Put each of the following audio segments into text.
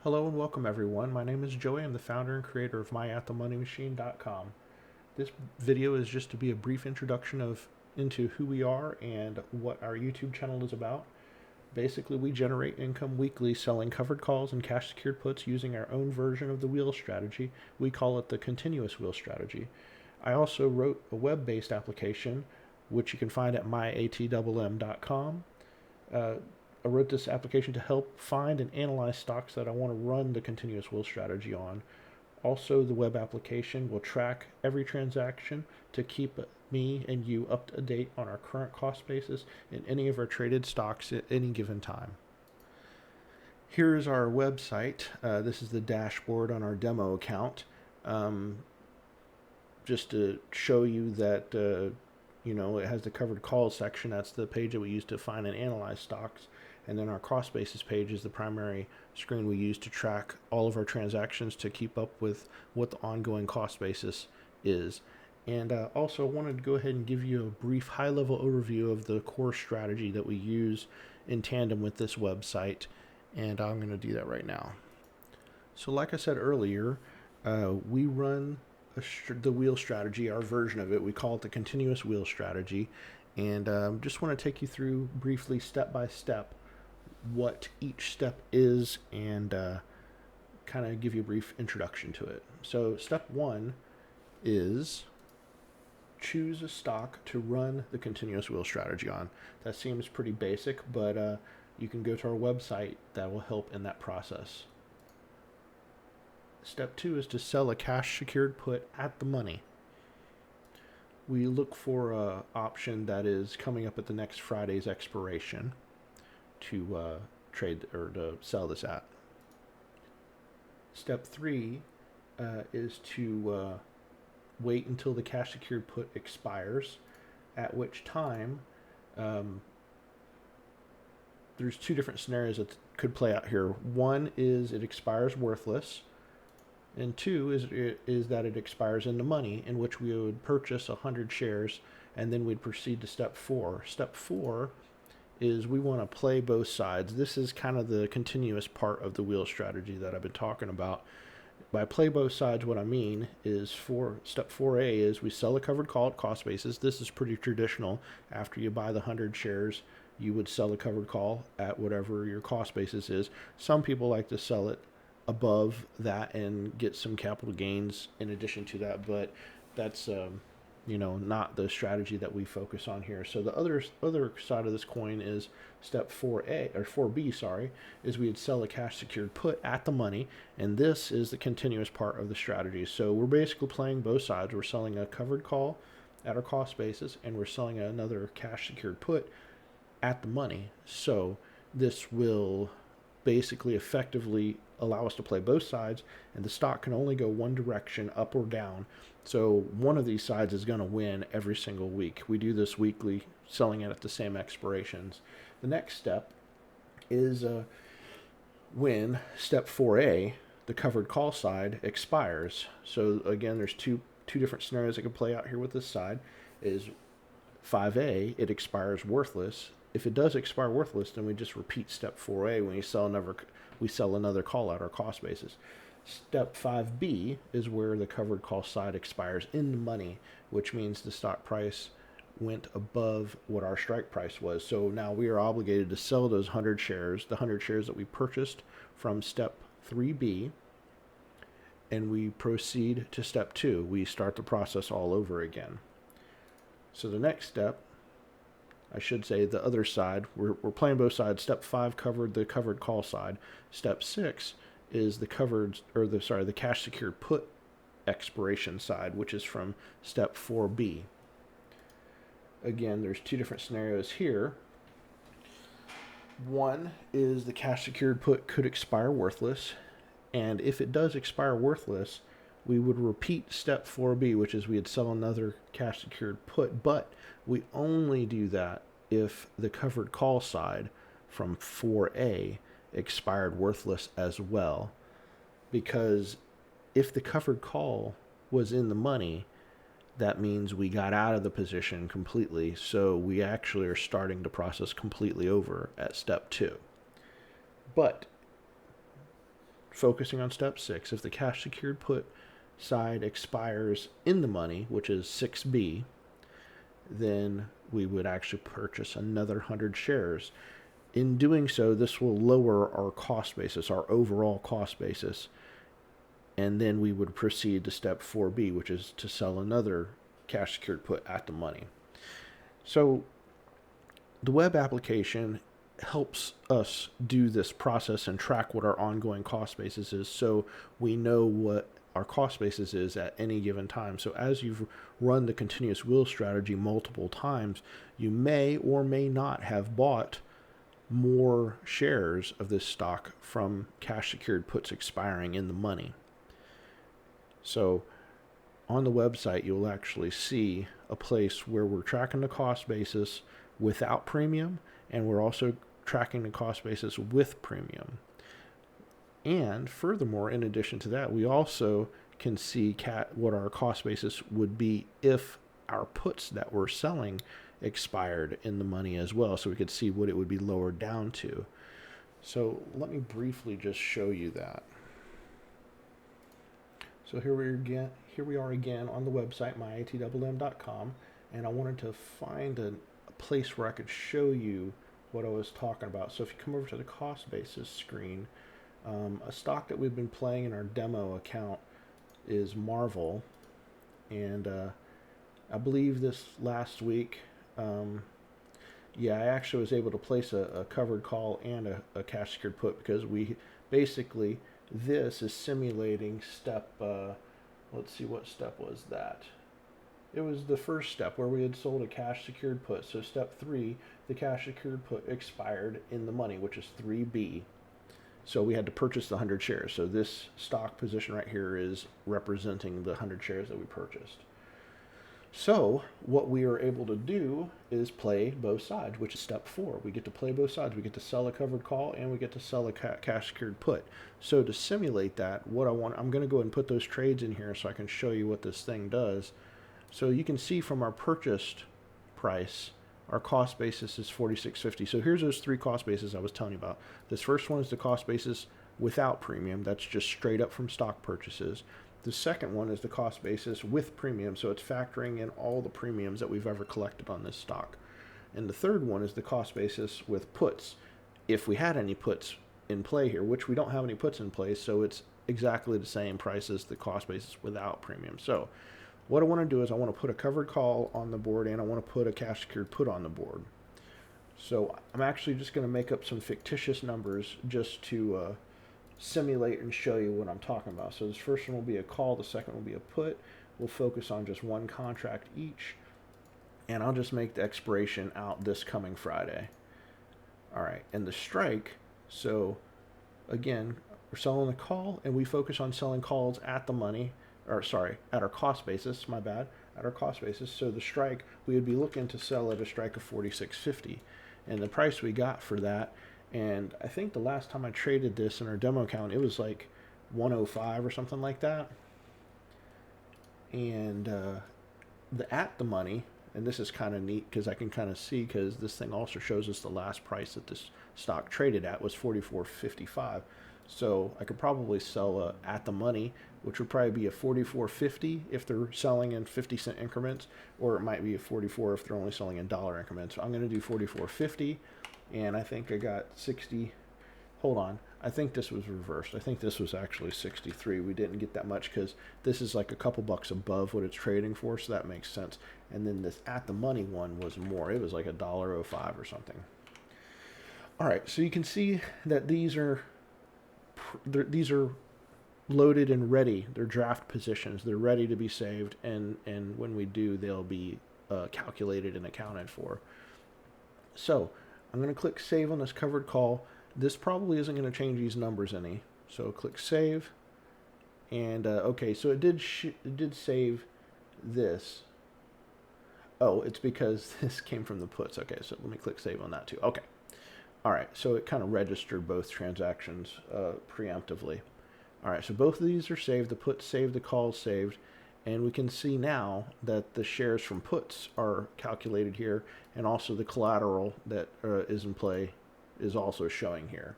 Hello and welcome everyone. My name is Joey. I'm the founder and creator of myatthemoneymachine.com. This video is just to be a brief introduction into who we are and what our YouTube channel is about. Basically, we generate income weekly selling covered calls and cash secured puts using our own version of the wheel strategy. We call it the continuous wheel strategy. I also wrote a web-based application which you can find at myatmm.com. I wrote this application to help find and analyze stocks that I want to run the continuous wheel strategy on. Also, the web application will track every transaction to keep me and you up to date on our current cost basis in any of our traded stocks at any given time. Here's our website. This is the dashboard on our demo account. Just to show you that it has the covered calls section. That's the page that we use to find and analyze stocks. And then our cost basis page is the primary screen we use to track all of our transactions to keep up with what the ongoing cost basis is. And also, I wanted to go ahead and give you a brief high-level overview of the core strategy that we use in tandem with this website. And I'm going to do that right now. So like I said earlier, we run the wheel strategy, our version of it. We call it the continuous wheel strategy. And just want to take you through briefly, step by step, what each step is and kind of give you a brief introduction to it. So step one is choose a stock to run the continuous wheel strategy on. That seems pretty basic, but you can go to our website. That will help in that process. Step two is to sell a cash secured put at the money. We look for an option that is coming up at the next Friday's expiration to trade or to sell this at. Step three is to wait until the cash secured put expires, at which time there's two different scenarios that could play out here. One is it expires worthless, and two is that it expires in the money, in which we would purchase 100 shares, and then we'd proceed to step four. Step four is we want to play both sides. This is kind of the continuous part of the wheel strategy that I've been talking about. By play both sides, what I mean is step 4A is we sell a covered call at cost basis. This is pretty traditional. After you buy the 100 shares, you would sell a covered call at whatever your cost basis is. Some people like to sell it above that and get some capital gains in addition to that, but that's not the strategy that we focus on here. So the other side of this coin is step 4A or 4B, is we'd sell a cash secured put at the money, and this is the continuous part of the strategy. So we're basically playing both sides. We're selling a covered call at our cost basis, and we're selling another cash secured put at the money. So this will basically effectively allow us to play both sides, and the stock can only go one direction, up or down. So one of these sides is going to win every single week. We do this weekly, selling it at the same expirations. The next step is when step 4A, the covered call side, expires. So again, there's two different scenarios that can play out here with this side. Is 5A, it expires worthless. If it does expire worthless, then we just repeat step 4A when we sell another call at our cost basis. Step 5B is where the covered call side expires in the money, which means the stock price went above what our strike price was. So now we are obligated to sell those 100 shares, the 100 shares that we purchased from step 3B, and we proceed to step 2. We start the process all over again. So the next step, I should say the other side, we're playing both sides. Step 5 covered the covered call side. Step 6 is the cash secured put expiration side, which is from step 4B. Again, there's two different scenarios here. One is the cash secured put could expire worthless, and if it does expire worthless, we would repeat step 4B, which is we'd sell another cash secured put, but we only do that if the covered call side from 4A expired worthless as well. Because if the covered call was in the money, that means we got out of the position completely. So we actually are starting the process completely over at step 2. But focusing on step 6, if the cash secured put side expires in the money, which is 6B, then we would actually purchase another 100 shares. In doing so, this will lower our cost basis, our overall cost basis, and then we would proceed to step 4B, which is to sell another cash secured put at the money. So the web application helps us do this process and track what our ongoing cost basis is, so we know what our cost basis is at any given time. So as you've run the continuous wheel strategy multiple times, you may or may not have bought more shares of this stock from cash secured puts expiring in the money. So on the website, you'll actually see a place where we're tracking the cost basis without premium, and we're also tracking the cost basis with premium. And furthermore, in addition to that, we also can see what our cost basis would be if our puts that we're selling expired in the money as well. So we could see what it would be lowered down to. So let me briefly just show you that. So here we are again on the website, myatwm.com, and I wanted to find a place where I could show you what I was talking about. So if you come over to the cost basis screen, a stock that we've been playing in our demo account is Marvel, and I believe this last week, I actually was able to place a covered call and a cash secured put, because we basically, this is simulating step, let's see, what step was that? It was the first step where we had sold a cash secured put. So step 3, the cash secured put expired in the money, which is 3B. So we had to purchase the 100 shares. So this stock position right here is representing the 100 shares that we purchased. So what we are able to do is play both sides, which is step 4. We get to play both sides. We get to sell a covered call and we get to sell a cash secured put. So to simulate that, I'm going to go ahead and put those trades in here so I can show you what this thing does. So you can see from our purchased price, our cost basis is $46.50. So here's those 3 cost bases I was telling you about. This first one is the cost basis without premium. That's just straight up from stock purchases. The second one is the cost basis with premium. So it's factoring in all the premiums that we've ever collected on this stock. And the third one is the cost basis with puts, if we had any puts in play here, which we don't have any puts in place. So it's exactly the same price as the cost basis without premium. So what I want to do is I want to put a covered call on the board, and I want to put a cash secured put on the board. So I'm actually just going to make up some fictitious numbers just to simulate and show you what I'm talking about. So this first one will be a call, the second will be a put. We'll focus on just one contract each, and I'll just make the expiration out this coming Friday. All right, and the strike, so again, we're selling a call, and we focus on selling calls at the money, at our cost basis, at our cost basis. So the strike, we would be looking to sell at a strike of $46.50. And the price we got for that, and I think the last time I traded this in our demo account, it was like 105 or something like that. And the at the money, and this is kind of neat because I can kind of see, because this thing also shows us the last price that this stock traded at was $44.55. So I could probably sell at the money, which would probably be a $44.50 if they're selling in 50-cent increments, or it might be a $44 if they're only selling in dollar increments. So I'm going to do $44.50, and I think I got 60. Hold on. I think this was reversed. I think this was actually 63. We didn't get that much because this is like a couple bucks above what it's trading for, so that makes sense. And then this at the money one was more. It was like $1.05 or something. All right, so you can see that these are loaded and ready. They're draft positions. They're ready to be saved, and when we do, they'll be calculated and accounted for. So I'm going to click save on this covered call. This probably isn't going to change these numbers any. So click save, and okay, so it did save this. Oh, it's because this came from the puts. Okay, so let me click save on that too. Okay. All right, so it kind of registered both transactions preemptively. All right, so both of these are saved. The put saved, the call saved, and we can see now that the shares from puts are calculated here, and also the collateral that is in play is also showing here.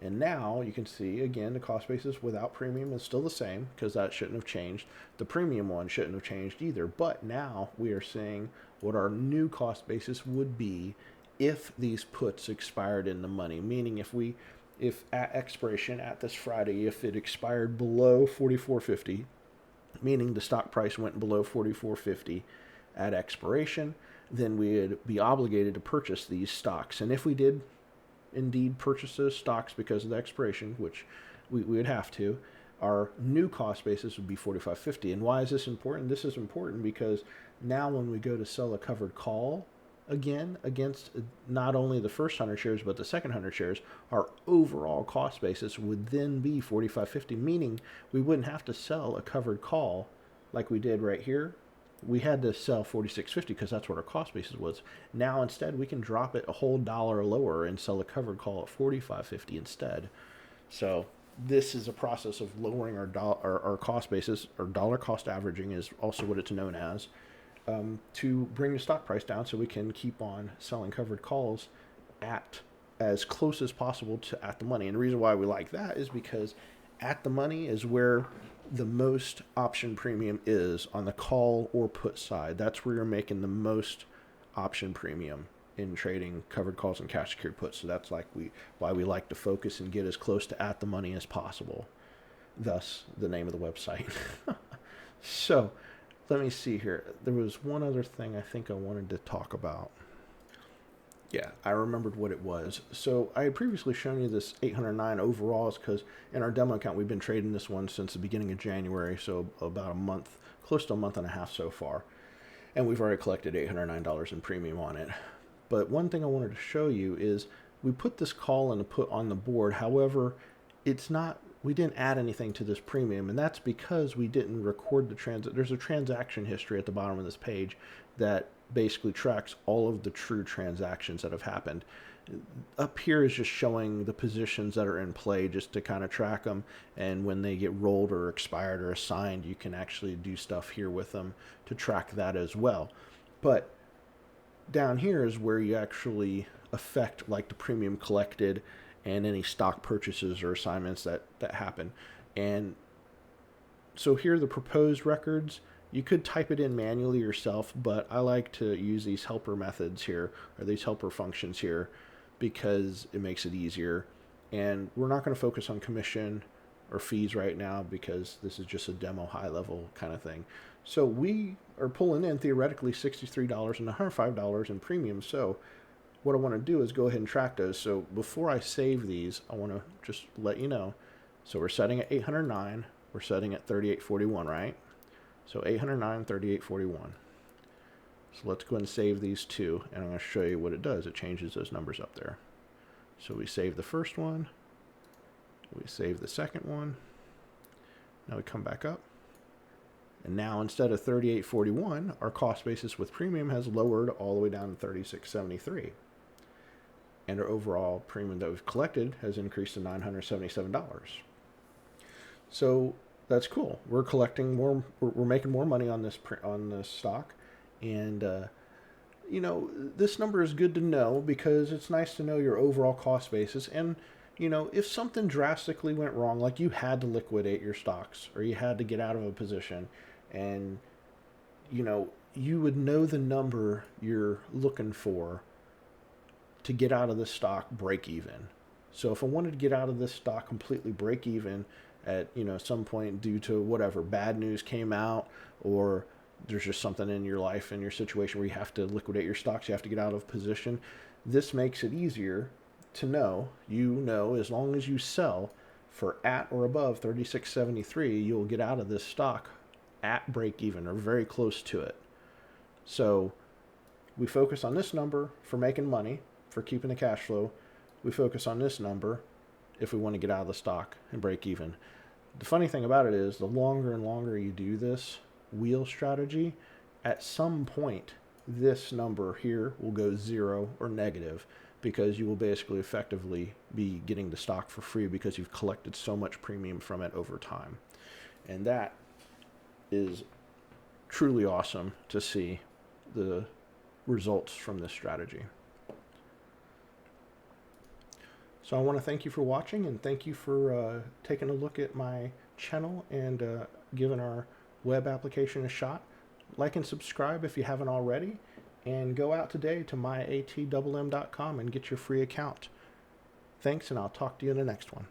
And now you can see, again, the cost basis without premium is still the same because that shouldn't have changed. The premium one shouldn't have changed either. But now we are seeing what our new cost basis would be if these puts expired in the money. Meaning if at expiration at this Friday, if it expired below 44.50, meaning the stock price went below 44.50 at expiration, then we'd be obligated to purchase these stocks. And if we did indeed purchase those stocks because of the expiration, which we would have to, our new cost basis would be 45.50. And why is this important? This is important because now when we go to sell a covered call again against not only the first 100 shares but the second 100 shares, our overall cost basis would then be 45.50, meaning we wouldn't have to sell a covered call like we did right here. We had to sell 46.50 because that's what our cost basis was. Now instead we can drop it a whole dollar lower and sell a covered call at 45.50 instead. So this is a process of lowering our cost basis, or dollar cost averaging is also what it's known as, to bring the stock price down so we can keep on selling covered calls at as close as possible to at the money. And the reason why we like that is because at the money is where the most option premium is on the call or put side. That's where you're making the most option premium in trading covered calls and cash secured puts. So that's why we like to focus and get as close to at the money as possible. Thus the name of the website. So let me see here. There was one other thing I think I wanted to talk about. Yeah, I remembered what it was. So I had previously shown you this 809 overalls because in our demo account, we've been trading this one since the beginning of January. So about a month, close to a month and a half so far. And we've already collected $809 in premium on it. But one thing I wanted to show you is we put this call and put on the board. However, we didn't add anything to this premium, and that's because we didn't record there's a transaction history at the bottom of this page that basically tracks all of the true transactions that have happened. Up here is just showing the positions that are in play just to kind of track them, and when they get rolled or expired or assigned, you can actually do stuff here with them to track that as well. But down here is where you actually affect like the premium collected and any stock purchases or assignments that happen. And so here are the proposed records. You could type it in manually yourself, but I like to use these helper methods here, or these helper functions here, because it makes it easier. And we're not going to focus on commission or fees right now because this is just a demo high level kind of thing. So we are pulling in theoretically $63 and $105 in premium. So what I want to do is go ahead and track those. So before I save these, I want to just let you know. So we're setting at 809. We're setting at 38.41, right? So 809, 38.41. So let's go ahead and save these two, and I'm going to show you what it does. It changes those numbers up there. So we save the first one. We save the second one. Now we come back up. And now instead of 38.41, our cost basis with premium has lowered all the way down to 36.73. And our overall premium that we've collected has increased to $977. So that's cool. We're collecting more. We're making more money on this stock, and this number is good to know because it's nice to know your overall cost basis. And if something drastically went wrong, like you had to liquidate your stocks or you had to get out of a position, and you would know the number you're looking for to get out of this stock break even. So if I wanted to get out of this stock completely break even at some point due to whatever bad news came out, or there's just something in your life and your situation where you have to liquidate your stocks, you have to get out of position, this makes it easier to know. As long as you sell for at or above 36.73, you'll get out of this stock at break even or very close to it. So we focus on this number for making money, for keeping the cash flow. We focus on this number if we want to get out of the stock and break even. The funny thing about it is the longer and longer you do this wheel strategy, at some point this number here will go zero or negative, because you will basically effectively be getting the stock for free because you've collected so much premium from it over time. And that is truly awesome to see the results from this strategy. So I want to thank you for watching, and thank you for taking a look at my channel and giving our web application a shot. Like and subscribe if you haven't already, and go out today to myatmm.com and get your free account. Thanks, and I'll talk to you in the next one.